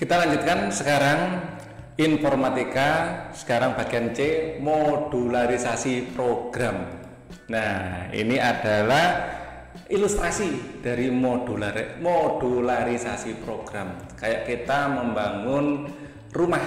Kita lanjutkan sekarang informatika, sekarang bagian C, modularisasi program. Nah, ini adalah ilustrasi dari modularisasi program. Kayak kita membangun rumah.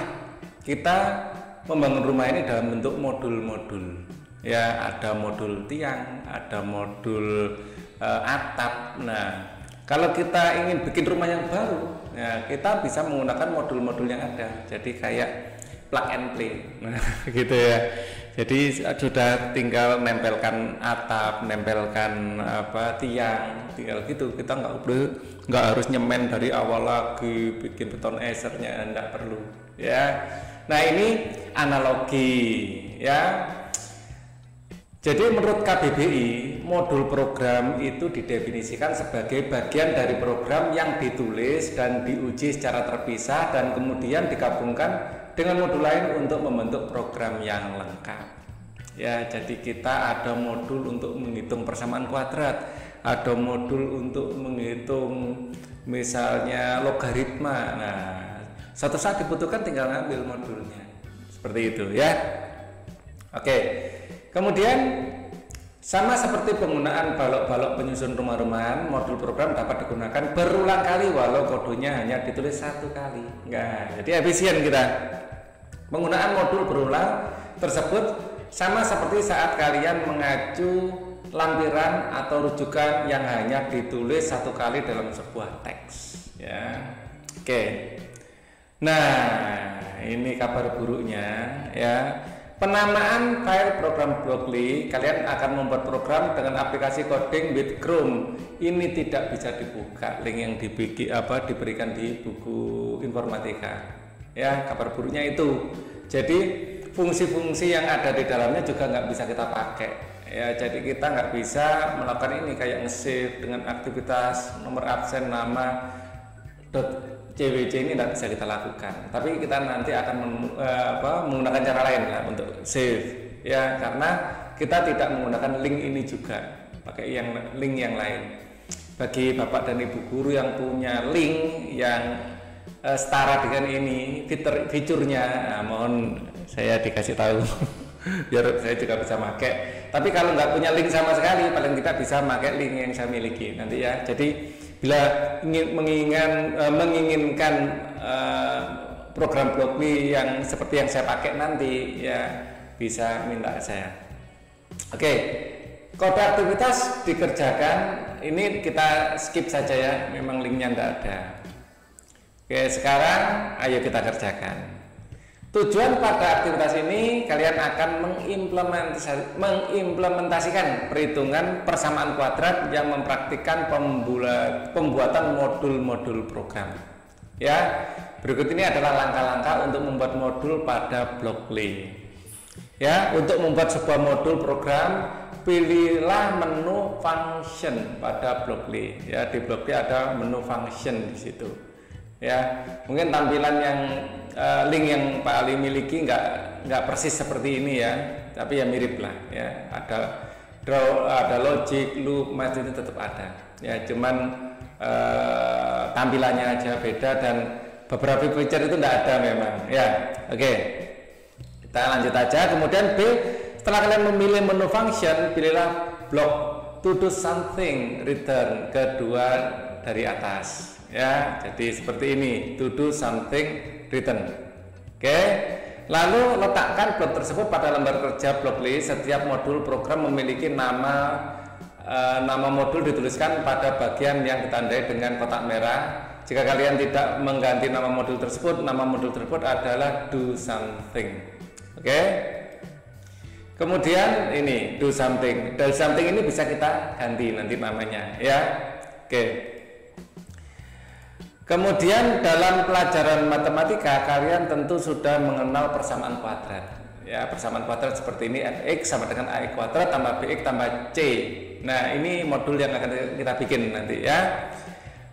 Kita membangun rumah ini dalam bentuk modul-modul. Ya, ada modul tiang, ada modul atap. Nah, kalau kita ingin bikin rumah yang baru, ya kita bisa menggunakan modul-modul yang ada. Jadi kayak plug and play, nah, gitu ya. Jadi sudah tinggal nempelkan atap, nempelkan tiang, tinggal gitu. Kita nggak harus nyemen dari awal lagi, bikin beton esernya, nggak perlu. Ya. Nah, ini analogi, ya. Jadi menurut KBBI, modul program itu didefinisikan sebagai bagian dari program yang ditulis dan diuji secara terpisah dan kemudian digabungkan dengan modul lain untuk membentuk program yang lengkap. Ya, jadi kita ada modul untuk menghitung persamaan kuadrat, ada modul untuk menghitung misalnya logaritma. Nah, suatu saat dibutuhkan tinggal ngambil modulnya. Seperti itu ya. Oke. Kemudian sama seperti penggunaan balok-balok penyusun rumah-rumahan, modul program dapat digunakan berulang kali walau kodenya hanya ditulis satu kali. Nah, jadi efisien kita. Penggunaan modul berulang tersebut sama seperti saat kalian mengacu lampiran atau rujukan yang hanya ditulis satu kali dalam sebuah teks. Ya, oke. Nah, ini kabar buruknya ya. Penamaan file program Blockly, kalian akan membuat program dengan aplikasi coding with Chrome. Ini tidak bisa dibuka, link yang diberikan di buku informatika. Ya, kabar buruknya itu. Jadi fungsi-fungsi yang ada di dalamnya juga nggak bisa kita pakai. Ya, jadi kita nggak bisa melakukan ini kayak nge-save dengan aktivitas nomor absen, nama, CWC ini tidak bisa kita lakukan, tapi kita nanti akan menggunakan cara lain lah untuk save ya, karena kita tidak menggunakan link ini juga, pakai link yang lain. Bagi bapak dan ibu guru yang punya link yang setara dengan ini fiturnya, nah, mohon saya dikasih tahu biar saya juga bisa pakai. Tapi kalau nggak punya link sama sekali, paling tidak bisa pakai link yang saya miliki nanti ya. Jadi bila menginginkan program Blockly yang seperti yang saya pakai nanti ya bisa minta saya. Oke, kode aktivitas dikerjakan ini kita skip saja ya, memang linknya tidak ada. Oke, sekarang ayo kita kerjakan. Tujuan pada aktivitas ini kalian akan mengimplementasikan perhitungan persamaan kuadrat yang mempraktikkan pembuatan modul-modul program. Ya, berikut ini adalah langkah-langkah untuk membuat modul pada Blockly. Ya, untuk membuat sebuah modul program, pilihlah menu function pada Blockly. Ya, di Blockly ada menu function di situ. Ya, mungkin tampilan yang link yang Pak Ali miliki nggak persis seperti ini ya, tapi ya mirip lah ya. Ada draw, ada logic, loop, math itu tetap ada. Ya, cuman tampilannya aja beda dan beberapa feature itu nggak ada memang. Ya, oke. Kita lanjut aja. Kemudian B, setelah kalian memilih menu function, pilihlah block to do something return kedua dari atas. Ya, jadi seperti ini, to do something return. Oke, lalu letakkan blok tersebut pada lembar kerja Blockly. Setiap modul program memiliki nama modul dituliskan pada bagian yang ditandai dengan kotak merah. Jika kalian tidak mengganti nama modul tersebut, nama modul tersebut adalah do something. Oke, kemudian ini do something. Do something ini bisa kita ganti nanti namanya ya. Oke. Kemudian dalam pelajaran matematika kalian tentu sudah mengenal persamaan kuadrat. Ya, persamaan kuadrat seperti ini, fx sama dengan a kuadrat tambah bx tambah c. Nah, ini modul yang akan kita bikin nanti ya.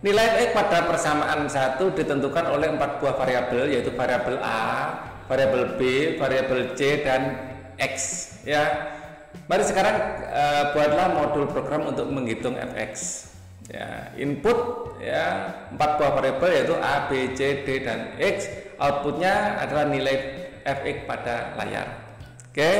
Nilai x pada persamaan 1 ditentukan oleh 4 buah variabel, yaitu variabel a, variabel b, variabel c dan x ya. Mari sekarang buatlah modul program untuk menghitung fx. Ya, input ya 4 buah variabel yaitu A, B, C, D dan X. Outputnya adalah nilai fx pada layar. Oke.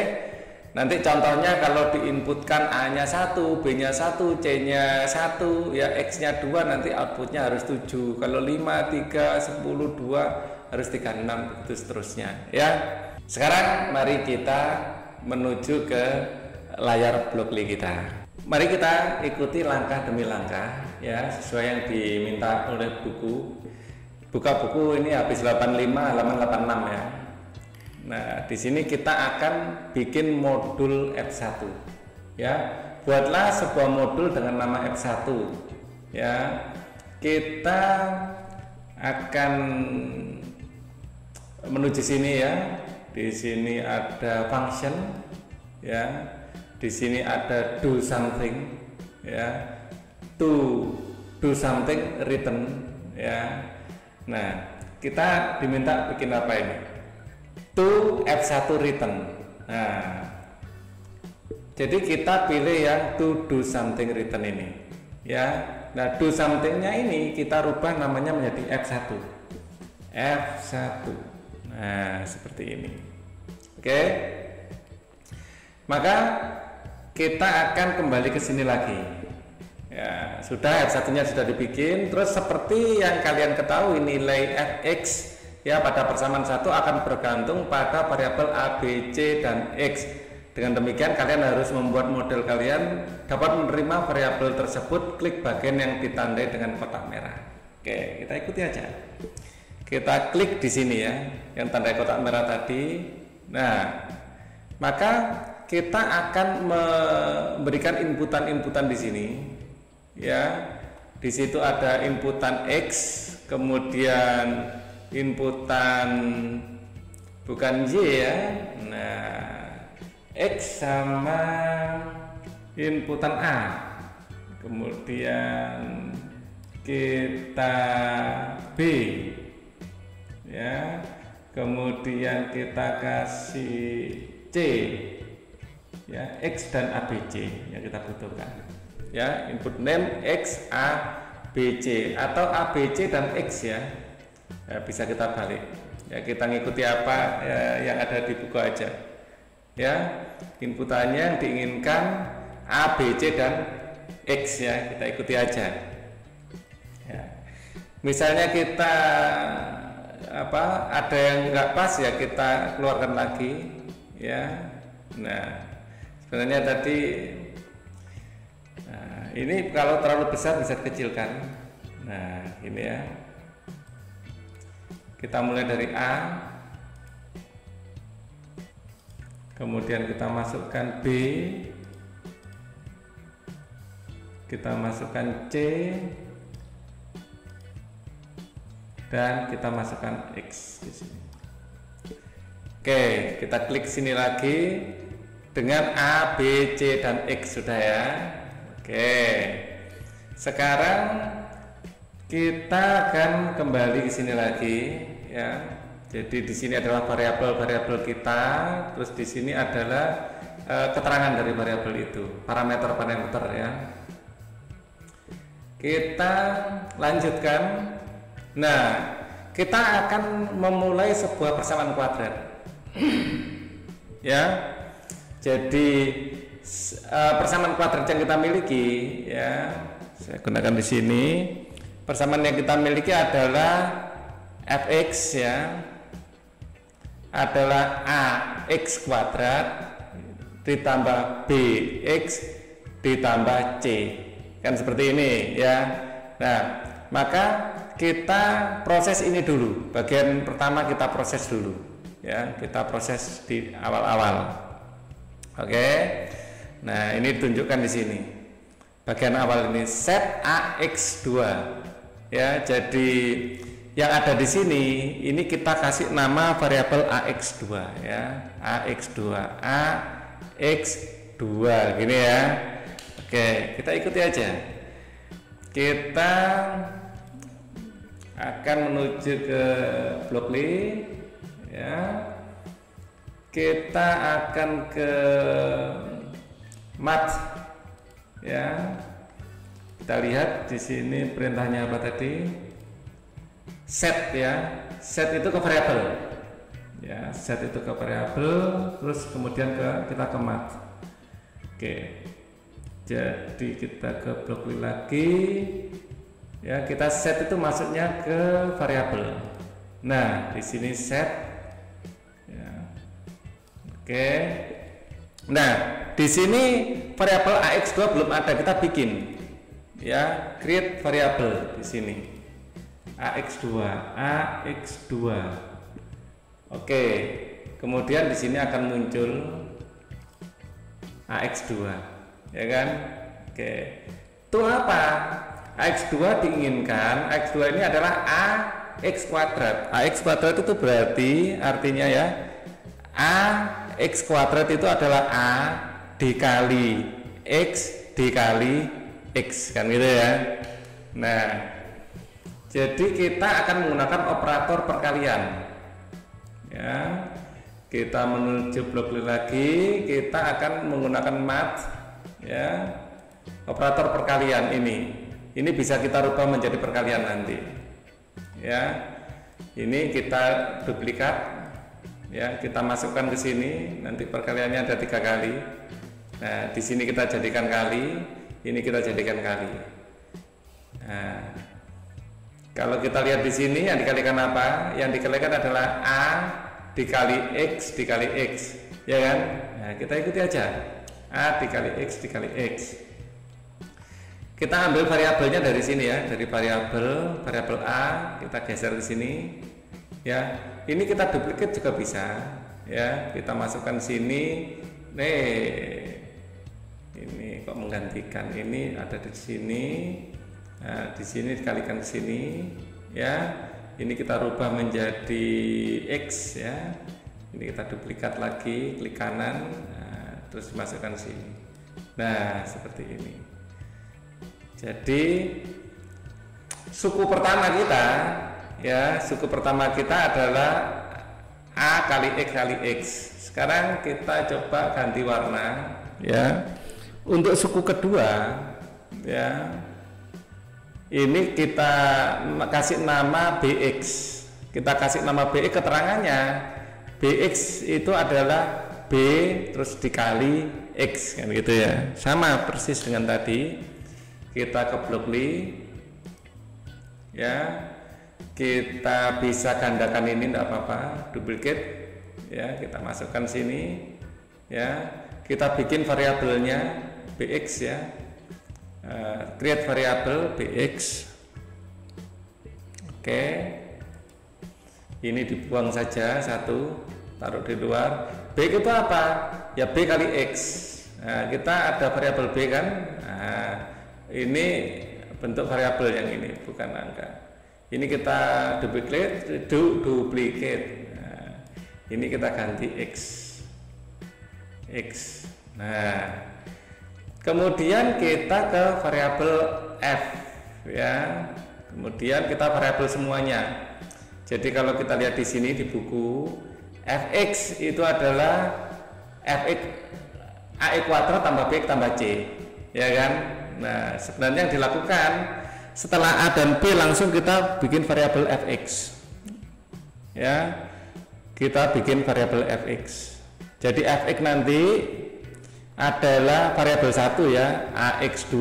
Nanti contohnya kalau diinputkan A-nya 1, B-nya 1, C-nya 1, ya X-nya 2, nanti outputnya harus 7. Kalau 5, 3, 10, 2 harus 36, begitu seterusnya ya. Sekarang mari kita menuju ke layar Blockly kita. Mari kita ikuti langkah demi langkah ya, sesuai yang diminta oleh buku. Buka buku ini habis 85 halaman 86 ya. Nah, di sini kita akan bikin modul F1 ya. Buatlah sebuah modul dengan nama F1 ya. Kita akan menuju sini ya. Di sini ada function ya. Di sini ada do something ya, to do something written ya. Nah, kita diminta bikin apa ini? To F1 written. Nah, jadi kita pilih yang to do something written ini ya. Nah, do somethingnya ini kita rubah namanya menjadi F1. F1. Nah, seperti ini. Oke. Maka kita akan kembali ke sini lagi ya. Sudah F1 nya sudah dibikin. Terus seperti yang kalian ketahui, nilai fx ya pada persamaan 1 akan bergantung pada variabel A, B, C dan X. Dengan demikian kalian harus membuat model kalian dapat menerima variabel tersebut. Klik bagian yang ditandai dengan kotak merah. Oke, kita ikuti aja. Kita klik di sini ya, yang tandai kotak merah tadi. Nah, maka kita akan memberikan inputan-inputan di sini ya. Di situ ada inputan X, kemudian inputan bukan Y ya. Nah, X sama inputan A. Kemudian kita B ya. Kemudian kita kasih C ya, X dan ABC yang kita butuhkan ya. Input name X, A, B, C atau ABC dan X ya. Ya, bisa kita balik ya, kita ngikuti apa ya, yang ada di buku aja ya. Inputannya yang diinginkan A, B, C dan X ya, kita ikuti aja ya. Misalnya kita ada yang enggak pas ya, kita keluarkan lagi ya. Nah, sebenarnya tadi ini kalau terlalu besar bisa dikecilkan. Nah, ini ya. Kita mulai dari A, kemudian kita masukkan B, kita masukkan C, dan kita masukkan X di sini. Oke, kita klik sini lagi dengan A, B, C dan X sudah ya. Oke. Sekarang kita akan kembali ke sini lagi ya. Jadi di sini adalah variabel-variabel kita, terus di sini adalah keterangan dari variabel itu, parameter-parameter ya. Kita lanjutkan. Nah, kita akan memulai sebuah persamaan kuadrat ya. Jadi persamaan kuadrat yang kita miliki ya, saya gunakan di sini. Persamaan yang kita miliki adalah fx ya, adalah ax kuadrat ditambah bx ditambah c, kan seperti ini ya. Nah, maka kita proses ini dulu. Bagian pertama kita proses dulu ya, kita proses di awal-awal. Oke. Nah, ini ditunjukkan di sini. Bagian awal ini set ax2 ya. Jadi yang ada di sini ini kita kasih nama variabel ax2 ya. ax2 gini ya. Oke, kita ikuti aja. Kita akan menuju ke Blockly ya. Kita akan ke math ya. Kita lihat di sini perintahnya apa tadi? Set ya. Set itu ke variabel. Ya, set itu ke variabel, terus kemudian kita ke math. Oke. Jadi kita ke blok lagi. Ya, kita set itu masuknya ke variabel. Nah, di sini set. Ya. Oke. Nah, di sini variabel AX2 belum ada, kita bikin. Ya, create variabel di sini. AX2. Oke. Kemudian di sini akan muncul AX2. Ya kan? Oke. Itu apa? AX2 diinginkan, AX2 ini adalah AX kuadrat. AX kuadrat itu berarti artinya ya, AX kuadrat itu adalah A dikali X dikali X, kan gitu ya. Nah, jadi kita akan menggunakan operator perkalian. Ya, kita menuju blok lagi, kita akan menggunakan math. Ya, operator perkalian ini bisa kita rubah menjadi perkalian nanti. Ya, ini kita duplikat. Ya, kita masukkan ke sini, nanti perkaliannya ada 3 kali. Nah, di sini kita jadikan kali, ini kita jadikan kali. Nah, kalau kita lihat di sini yang dikalikan apa? Yang dikalikan adalah A dikali X dikali X, ya kan? Nah, kita ikuti aja. A dikali X dikali X. Kita ambil variabelnya dari sini ya, dari variabel A kita geser ke sini. Ya, ini kita duplikat juga bisa. Ya, kita masukkan sini. Ini kok menggantikan, ini ada di sini. Nah, di sini dikalikan ke sini. Ya, ini kita rubah menjadi X ya. Ini kita duplikat lagi, klik kanan, nah, terus masukkan sini. Nah, seperti ini. Jadi suku pertama kita ya, suku pertama kita adalah A kali X kali X. Sekarang kita coba ganti warna ya. Untuk suku kedua ya, ini kita kasih nama BX. Kita kasih nama BX, keterangannya BX itu adalah B terus dikali X, kan gitu ya. Sama persis dengan tadi. Kita ke blok li ya, kita bisa gandakan ini tidak apa-apa, duplicate ya, kita masukkan sini ya, kita bikin variabelnya BX ya, create variabel BX. Oke, ini dibuang saja satu, taruh di luar. B itu apa? Ya B kali X. Nah, kita ada variabel B kan. Nah, ini bentuk variabel yang ini, bukan angka. Ini kita duplicate, Nah, ini kita ganti X. Nah, kemudian kita ke variabel F ya. Kemudian kita variabel semuanya. Jadi kalau kita lihat di sini di buku, Fx itu adalah Fx AX kuadrat tambah B tambah C, ya kan? Nah, sebenarnya yang dilakukan setelah A dan B langsung kita bikin variabel Fx. Ya. Kita bikin variabel Fx. Jadi Fx nanti adalah variabel 1 ya, AX2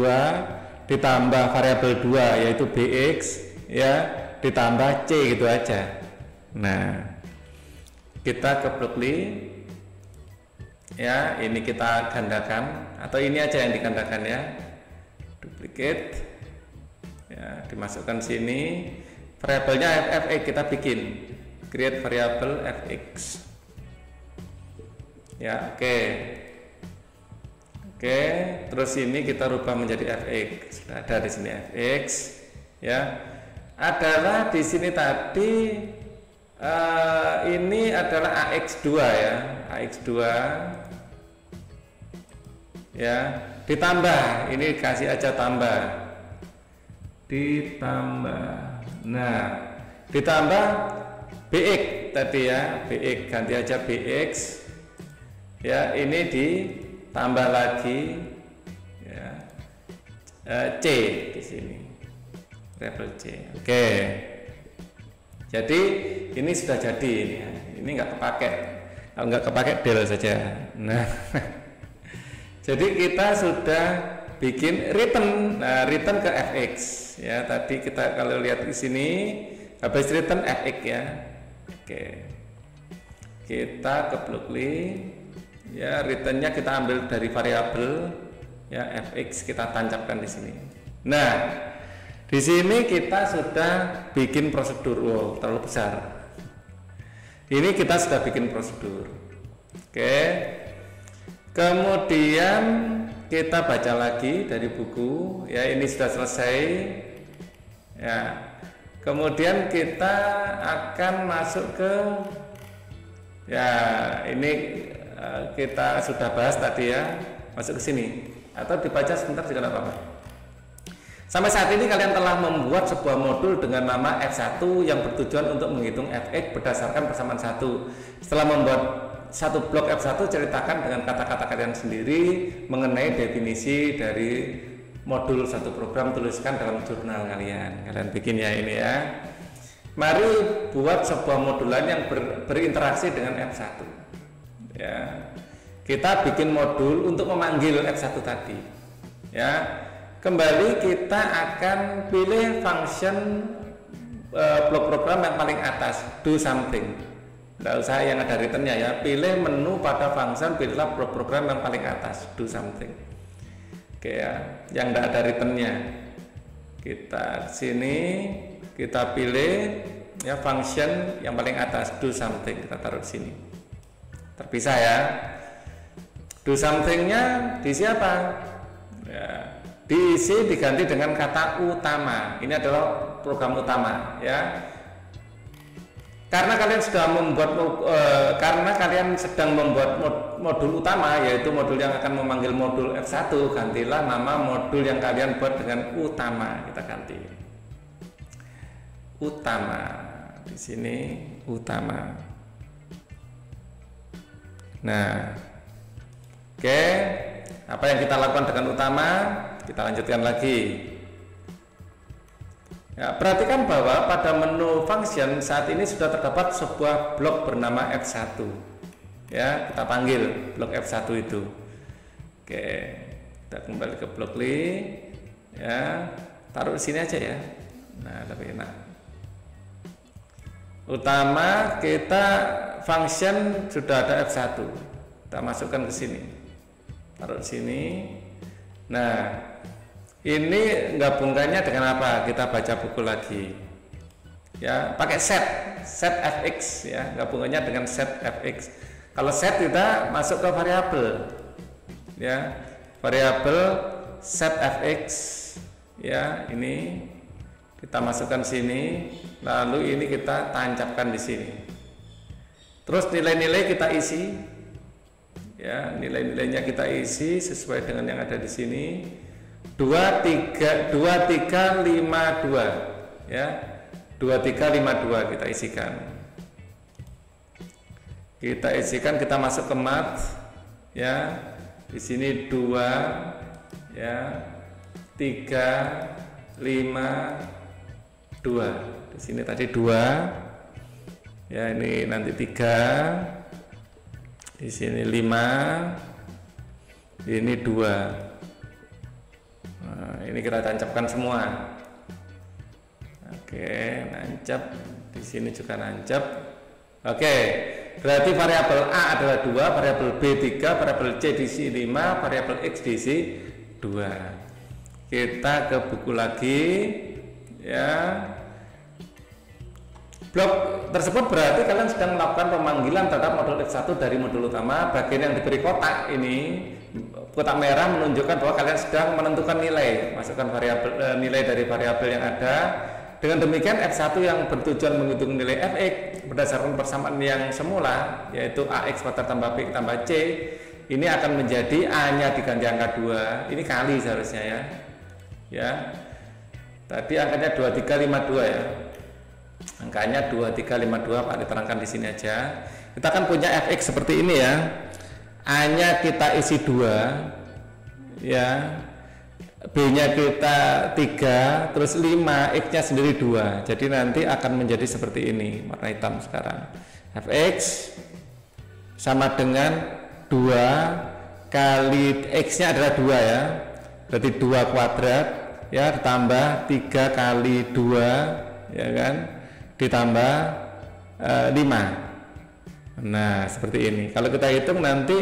ditambah variabel 2 yaitu Bx ya, ditambah C gitu aja. Nah, kita ke blok li ya, ini kita gandakan atau ini aja yang digandakan ya. Duplicate ya, dimasukkan sini, variabelnya fx kita bikin, create variabel fx ya. Oke, terus ini kita rubah menjadi fx. Sudah ada di sini fx ya, adalah di sini tadi ini adalah AX2 ya, AX2 ya, ditambah, ini kasih aja ditambah, nah ditambah BX tadi ya, BX ganti aja BX ya, ini ditambah lagi ya, C di sini, variabel C. Oke. Jadi ini sudah jadi ini ya. Ini nggak kepake. Kalau nggak kepake del saja. Nah, jadi kita sudah bikin return. Nah, return ke fx ya. Tadi kita kalau lihat di sini habis return fx ya. Oke. Kita ke Blockly ya, returnnya kita ambil dari variabel ya fx, kita tancapkan di sini. Nah, di sini kita sudah bikin prosedur. Wow, terlalu besar. Ini kita sudah bikin prosedur. Oke. Kemudian kita baca lagi dari buku ya, ini sudah selesai. Ya. Kemudian kita akan masuk ke ya, ini kita sudah bahas tadi ya, masuk ke sini atau dibaca sebentar juga tidak apa-apa. Sampai saat ini kalian telah membuat sebuah modul dengan nama F1 yang bertujuan untuk menghitung fx berdasarkan persamaan 1. Setelah membuat satu blok F1, ceritakan dengan kata-kata kalian sendiri mengenai definisi dari modul satu program, tuliskan dalam jurnal kalian. Kalian bikin ya ini ya. Mari buat sebuah modulan yang berinteraksi dengan F1. Ya. Kita bikin modul untuk memanggil F1 tadi. Ya. Kembali kita akan pilih function blok program yang paling atas, do something. Tidak usah yang ada returnnya ya. Pilih menu pada function, pilihlah blok program yang paling atas, do something. Oke ya, yang tidak ada returnnya. Kita sini, kita pilih ya function yang paling atas, do something. Kita taruh di sini. Terpisah ya. Do somethingnya di siapa? Ya. Diisi diganti dengan kata utama. Ini adalah program utama ya. Karena kalian sedang membuat modul utama, yaitu modul yang akan memanggil modul F1, gantilah nama modul yang kalian buat dengan utama. Kita ganti utama di sini, utama. Nah, oke, apa yang kita lakukan dengan utama? Kita lanjutkan lagi. Ya, perhatikan bahwa pada menu function saat ini sudah terdapat sebuah blok bernama F1. Ya, kita panggil blok F1 itu. Oke, kita kembali ke Blockly. Ya, taruh di sini aja ya. Nah, lebih enak. Utama kita function sudah ada F1. Kita masukkan ke sini. Taruh di sini. Nah, ini gabungkannya dengan apa? Kita baca buku lagi. Ya, pakai set fx ya, gabungannya dengan set fx. Kalau set kita masuk ke variabel. Ya, variabel set fx. Ya, ini kita masukkan sini, lalu ini kita tancapkan di sini. Terus nilai-nilai kita isi. Ya, nilai-nilainya kita isi sesuai dengan yang ada di sini. 2352 ya, 2352 kita isikan. Kita masuk ke math ya. Di sini 2 ya, 3 5 2. Di sini tadi 2. Ya, ini nanti 3. Di sini 5. Ini 2. Nah, ini kita tancapkan semua. Oke, nancap. Di sini juga nancap. Oke, berarti variabel A adalah 2, variabel B 3, variabel C diisi 5, variabel X diisi 2. Kita ke buku lagi. Ya. Blok tersebut berarti kalian sedang melakukan pemanggilan terhadap modul F1 dari modul utama. Bagian yang diberi kotak ini, kotak merah menunjukkan bahwa kalian sedang menentukan nilai, masukkan variabel nilai dari variabel yang ada. Dengan demikian F1 yang bertujuan menghitung nilai fx berdasarkan persamaan yang semula, yaitu ax kuadrat tambah b tambah c, ini akan menjadi a-nya diganti angka 2. Ini kali seharusnya ya. Ya. Tadi angkanya 2352 ya. Angkanya 2352, Pak diterangkan di sini aja. Kita kan punya fx seperti ini ya. A-nya kita isi 2 ya. B-nya kita 3, terus 5, X-nya sendiri 2. Jadi nanti akan menjadi seperti ini, warna hitam sekarang. Fx sama dengan 2 kali X-nya adalah 2 ya. Berarti 2 kuadrat ya, ditambah 3 kali 2 ya kan, ditambah 5. Nah, seperti ini. Kalau kita hitung nanti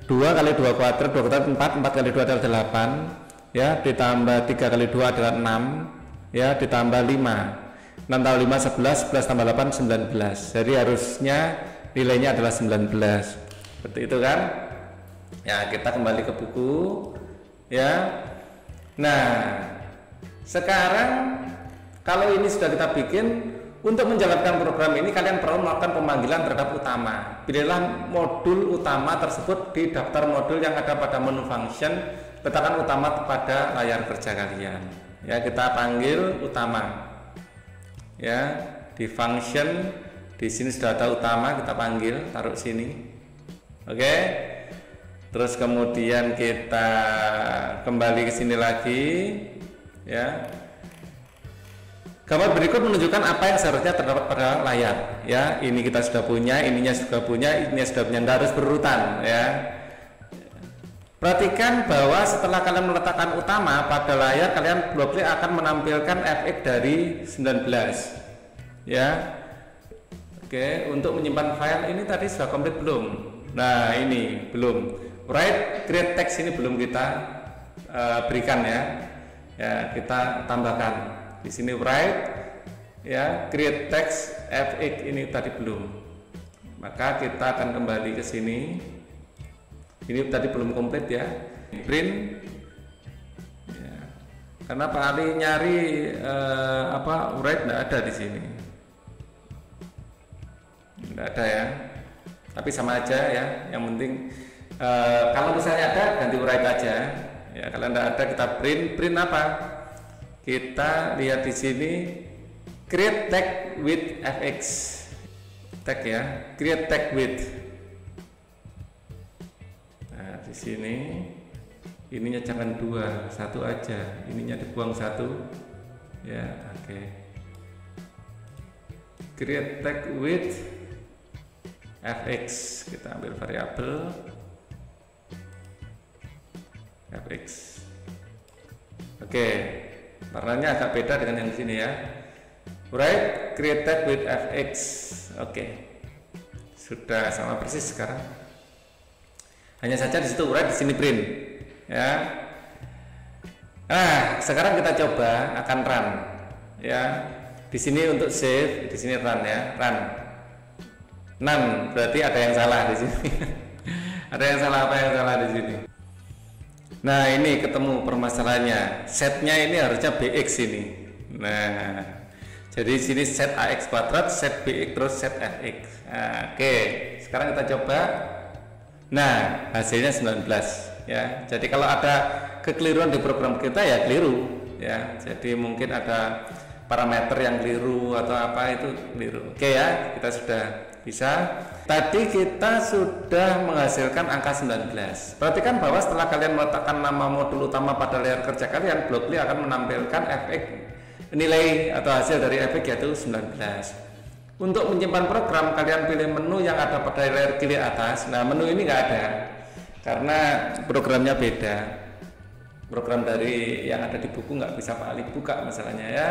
2 kali 2 kuadrat, 2 kuadrat 4, 4 kali 2 adalah 8 ya, ditambah 3 kali 2 adalah 6 ya, ditambah 5, 6 tambah 5 11, 11 tambah 8 19. Jadi harusnya nilainya adalah 19, seperti itu kan ya. Kita kembali ke buku ya. Nah sekarang kalau ini sudah kita bikin, untuk menjalankan program ini kalian perlu melakukan pemanggilan terhadap utama. Pilihlah modul utama tersebut di daftar modul yang ada pada menu function. Letakkan utama pada layar kerja kalian ya. Kita panggil utama ya, di function di sini sudah ada utama, kita panggil, taruh sini. Oke, terus kemudian kita kembali ke sini lagi ya. Gambar berikut menunjukkan apa yang seharusnya terdapat pada layar ya. Ini kita sudah punya, ininya sudah punya, ininya sudah punya, harus berurutan ya. Perhatikan bahwa setelah kalian meletakkan utama pada layar, kalian Blockly akan menampilkan fx dari 19 ya. Oke, untuk menyimpan file ini tadi sudah komplit belum? Nah ini belum. Write create text ini belum kita berikan ya. Ya kita tambahkan di sini write ya, create text fx ini tadi belum. Maka kita akan kembali ke sini. Ini tadi belum komplit ya. Print ya. Karena Pak Ali nyari write nggak ada di sini, nggak ada ya. Tapi sama aja ya. Yang penting kalau misalnya ada ganti write aja ya. Kalau nggak ada kita print apa? Kita lihat di sini create tag with fx tag ya, create tag with. Di sini ininya jangan 2, 1 aja, ininya dibuang 1 ya. Oke, create tag with fx, kita ambil variabel fx. Oke, warnanya agak beda dengan yang di sini ya. Write create tag with fx. Oke, sudah sama persis sekarang. Hanya saja di situ write, di sini print ya. Nah sekarang kita coba akan run ya. Di sini untuk save, di sini run ya, run berarti ada yang salah di sini. Ada yang salah, apa yang salah di sini? Nah ini ketemu permasalahannya, setnya ini harusnya bx ini. Nah jadi sini set ax kuadrat, set bx, terus set fx. Nah, oke, sekarang kita coba. Nah hasilnya 19 ya. Jadi kalau ada kekeliruan di program kita ya keliru ya. Jadi mungkin ada parameter yang keliru atau apa, itu keliru. Oke ya, kita sudah bisa. Tadi kita sudah menghasilkan angka 19. Perhatikan bahwa setelah kalian meletakkan nama modul utama pada layar kerja kalian, Blockly akan menampilkan fx, nilai atau hasil dari fx yaitu 19. Untuk menyimpan program, kalian pilih menu yang ada pada layar kiri atas. Nah menu ini nggak ada karena programnya beda. Program dari yang ada di buku nggak bisa Pak Ali buka masalahnya ya.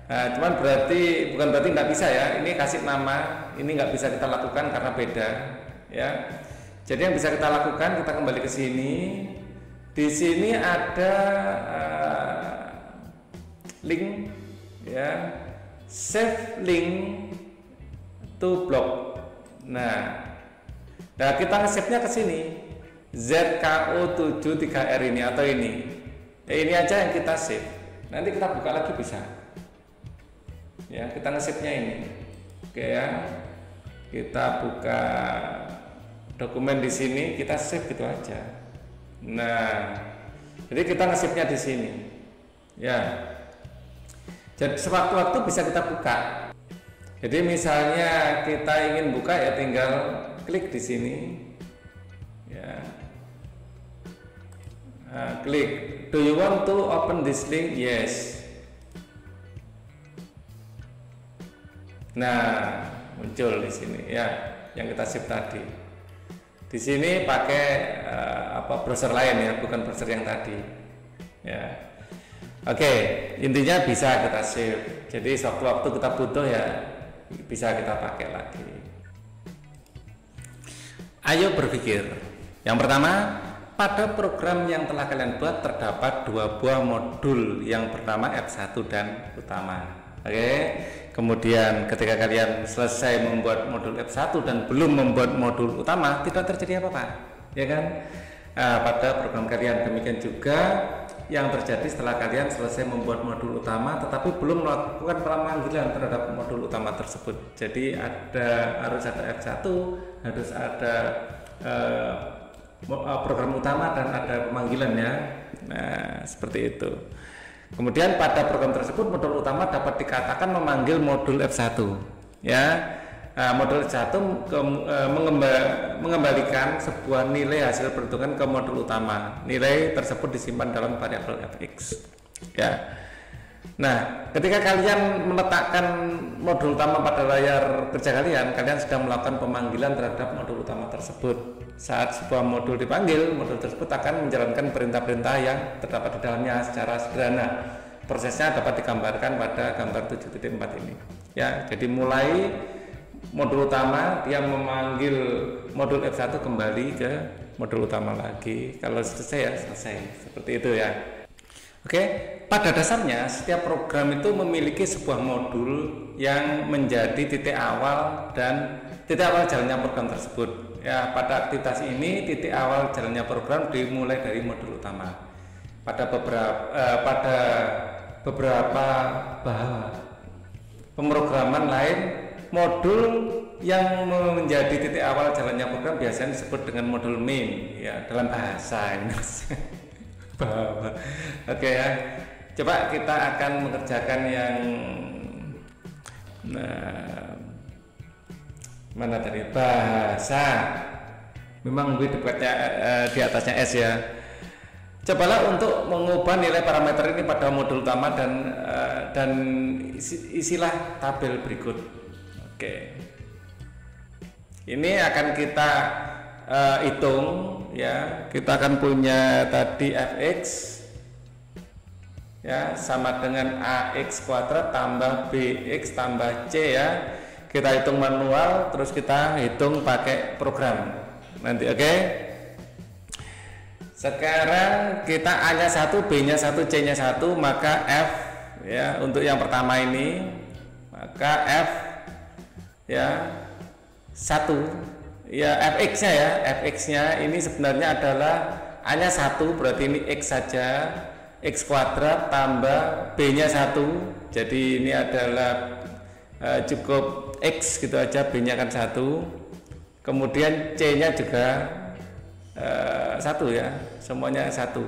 Nah, cuman bukan berarti nggak bisa ya. Ini kasih nama, ini nggak bisa kita lakukan karena beda ya. Jadi yang bisa kita lakukan, kita kembali ke sini. Di sini ada link ya, save link to block. Nah kita nge-save-nya ke sini ZKO73R ini atau ini. Ini aja yang kita save. Nanti kita buka lagi bisa. Ya, kita nge-save-nya ini. Oke ya. Kita buka dokumen di sini, kita save gitu aja. Nah, jadi kita nge-save-nya di sini. Ya. Jadi sewaktu-waktu bisa kita buka. Jadi misalnya kita ingin buka ya tinggal klik di sini ya. Nah, klik Do you want to open this link? Yes. Nah, muncul di sini ya, yang kita save tadi. Di sini pakai browser lain ya, bukan browser yang tadi. Ya. Oke, intinya bisa kita save. Jadi sewaktu-waktu kita butuh ya bisa kita pakai lagi. Ayo berpikir. Yang pertama, pada program yang telah kalian buat terdapat dua buah modul yang bernama F1 dan utama. Oke. Kemudian ketika kalian selesai membuat modul F1 dan belum membuat modul utama, tidak terjadi apa-apa, ya kan? Pada program kalian demikian juga yang terjadi setelah kalian selesai membuat modul utama tetapi belum melakukan pemanggilan terhadap modul utama tersebut. Jadi harus ada F1, harus ada program utama dan ada pemanggilannya. Nah, seperti itu. Kemudian pada program tersebut modul utama dapat dikatakan memanggil modul F1 ya. Modul F1 mengembalikan sebuah nilai hasil perhitungan ke modul utama. Nilai tersebut disimpan dalam variabel fx ya. Nah, ketika kalian meletakkan modul utama pada layar kerja kalian sedang melakukan pemanggilan terhadap modul utama tersebut. Saat sebuah modul dipanggil, modul tersebut akan menjalankan perintah-perintah yang terdapat di dalamnya secara sederhana. Prosesnya dapat digambarkan pada gambar 7.4 ini. Ya, jadi mulai modul utama dia memanggil modul F1 kembali ke modul utama lagi. Kalau selesai ya selesai. Seperti itu ya. Oke, pada dasarnya setiap program itu memiliki sebuah modul yang menjadi titik awal dan titik awal jalannya program tersebut. Ya, pada aktivitas ini titik awal jalannya program dimulai dari modul utama. Pada beberapa pemrograman lain, modul yang menjadi titik awal jalannya program biasanya disebut dengan modul main ya dalam bahasa ini. Oke ya. Coba kita akan mengerjakan yang mana tadi bahasa, memang W depannya di atasnya S ya. Cobalah untuk mengubah nilai parameter ini pada modul utama dan isilah tabel berikut. Oke, ini akan kita hitung ya. Kita akan punya tadi fx ya sama dengan ax kuadrat tambah bx tambah c ya. Kita hitung manual, terus kita hitung pakai program nanti. Oke. Sekarang kita A-nya 1, B-nya 1, C-nya 1, maka F ya untuk yang pertama ini, maka F ya 1 ya fx-nya ya. Fx-nya ini sebenarnya adalah A-nya 1, berarti ini X saja, X kuadrat tambah B-nya 1. Jadi ini adalah cukup X gitu aja, B-nya kan 1, kemudian C-nya juga 1 ya, semuanya 1.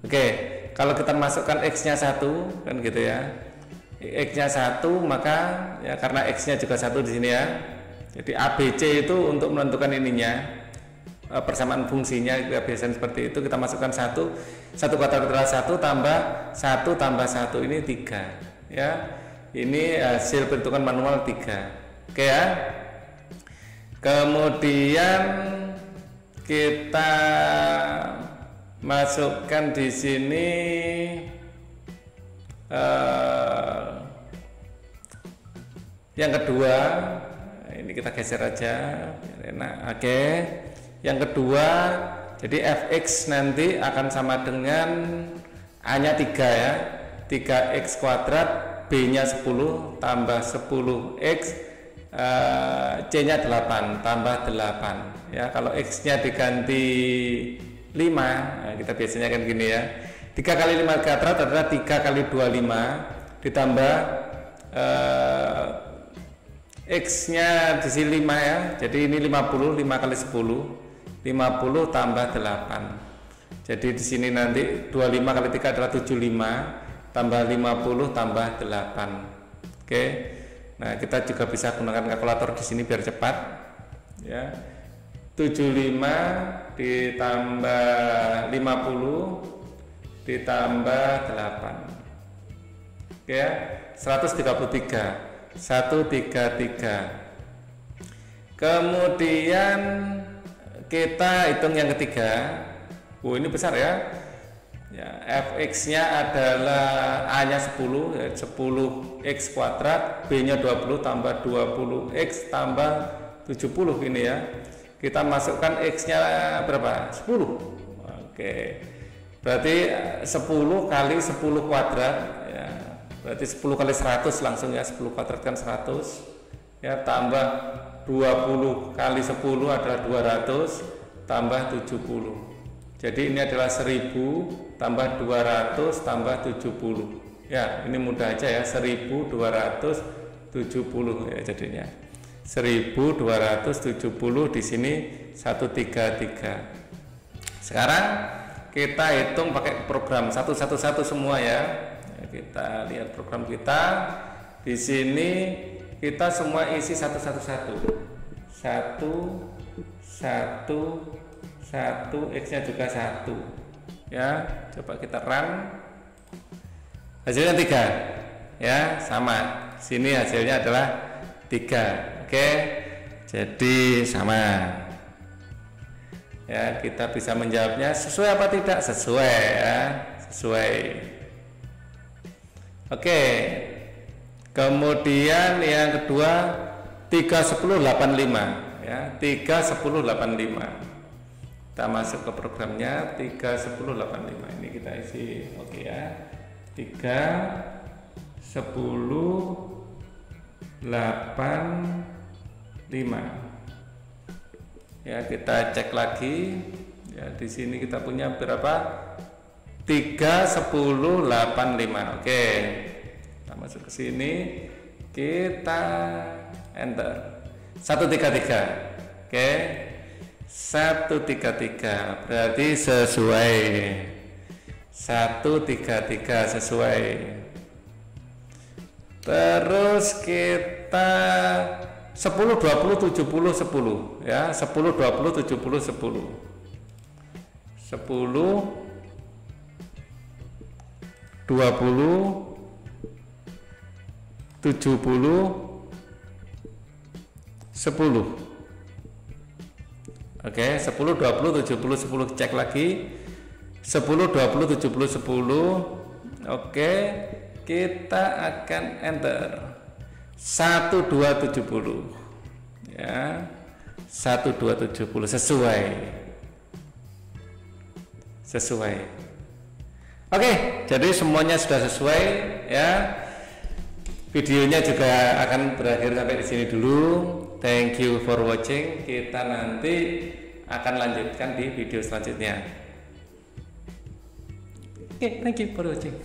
Oke, kalau kita masukkan X-nya 1 kan gitu ya, X-nya 1 maka ya karena X-nya juga 1 di sini ya, jadi ABC itu untuk menentukan ininya persamaan fungsinya biasanya seperti itu. Kita masukkan 1 kuadrat adalah 1 tambah 1 tambah 1 ini 3 ya. Ini hasil perhitungan manual 3. Oke ya. Kemudian kita masukkan di sini yang kedua. Ini kita geser aja biar enak. Oke. Yang kedua, jadi fx nanti akan sama dengan A-nya 3 ya. 3x kuadrat, B-nya 10 tambah 10x, C-nya 8 tambah 8 ya. Kalau X-nya diganti 5, nah kita biasanya kan gini ya, 3 kali 5 kuadrat adalah 3 kali 25 ditambah X-nya di sini 5 ya, jadi ini 50, 5 kali 10 50 tambah 8, jadi di sini nanti 25 kali 3 adalah 75 tambah 50 tambah 8. Oke. Nah, kita juga bisa gunakan kalkulator di sini biar cepat. Ya. 75 ditambah 50 ditambah 8. Oke ya, 133. 133. Kemudian kita hitung yang ketiga. Ini besar ya. Ya, fx-nya adalah a-nya 10, ya, 10x kuadrat, b-nya 20 tambah 20x tambah 70 ini ya. Kita masukkan x-nya berapa? 10. Oke. Berarti 10 kali 10 kuadrat ya. Berarti 10 kali 100 langsung ya, 10 kuadrat kan 100. Ya, tambah 20 kali 10 adalah 200 tambah 70. Jadi ini adalah 1000 tambah 200 tambah 70. Ya, ini mudah aja ya, 1270 ya jadinya. 1270 di sini 133. Sekarang kita hitung pakai program 111 semua ya. Kita lihat program kita. Di sini kita semua isi 111. 1 x-nya juga 1 ya. Coba kita run, hasilnya 3 ya, sama sini hasilnya adalah 3. Oke, jadi sama ya. Kita bisa menjawabnya sesuai apa tidak? Sesuai ya, sesuai. Oke, kemudian yang kedua 31085 ya, 31085. Kita masuk ke programnya 31085. Ini kita isi. Oke ya, 31085 ya. Kita cek lagi ya, di sini kita punya berapa? 31085. Oke, kita masuk ke sini, kita enter 133. Oke, 133 berarti sesuai. 133 sesuai. Terus kita 10 20 70 10 ya, 10 20 70 10. 10 20 70 10. Oke, 10 20 70 10. Cek lagi 10 20 70 10. Oke, kita akan enter 1270 ya, 1270 sesuai. Oke, jadi semuanya sudah sesuai ya. Videonya juga akan berakhir sampai di sini dulu. Thank you for watching. Kita nanti akan lanjutkan di video selanjutnya. Oke, thank you for watching.